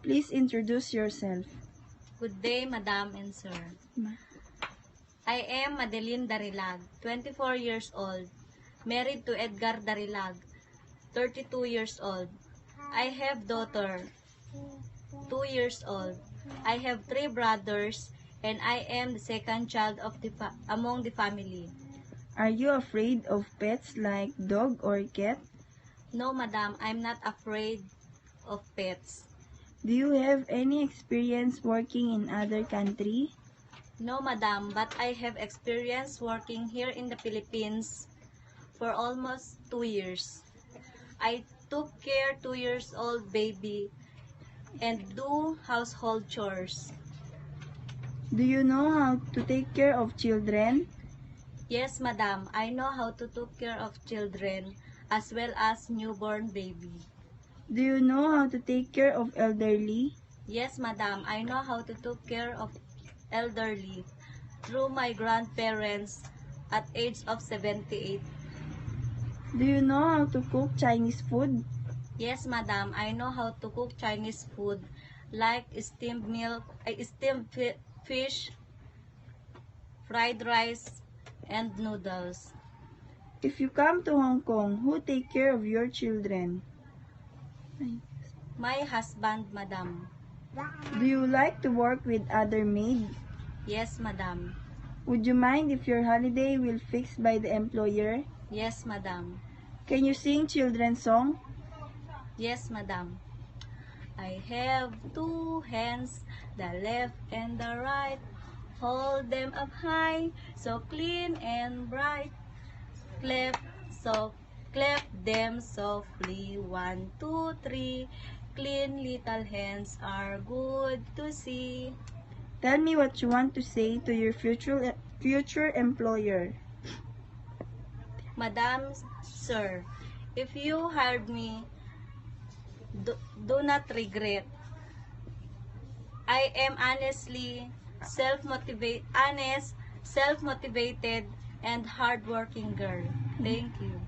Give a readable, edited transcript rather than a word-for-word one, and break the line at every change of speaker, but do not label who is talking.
Please introduce yourself.
Good day, Madam and Sir. I am Madeline Darilag, 24 years old, married to Edgar Darilag, 32 years old. I have daughter, 2 years old. I have 3 brothers, and I am the second child of among the family.
Are you afraid of pets like dog or cat?
No, Madam, I'm not afraid of pets.
Do you have any experience working in other country?
No, Madam, but I have experience working here in the Philippines for almost 2 years. I took care 2 years old baby and do household chores.
Do you know how to take care of children?
Yes, Madam, I know how to take care of children as well as newborn baby.
Do you know how to take care of elderly?
Yes, Madam, I know how to take care of elderly through my grandparents at age of 78.
Do you know how to cook Chinese food?
Yes, Madam, I know how to cook Chinese food like steamed fish, fried rice, and noodles.
If you come to Hong Kong, who take care of your children?
My husband, Madam.
Do you like to work with other maids?
Yes, Madam.
Would you mind if your holiday will fixed by the employer?
Yes, Madam.
Can you sing children's song?
Yes, Madam. I have 2 hands, the left and the right. Hold them up high, so clean and bright. Clap them softly. 1, 2, 3. Clean little hands are good to see.
Tell me what you want to say to your future employer.
Madam, Sir, if you hired me, do not regret. I am self-motivated, and hardworking girl. Thank you.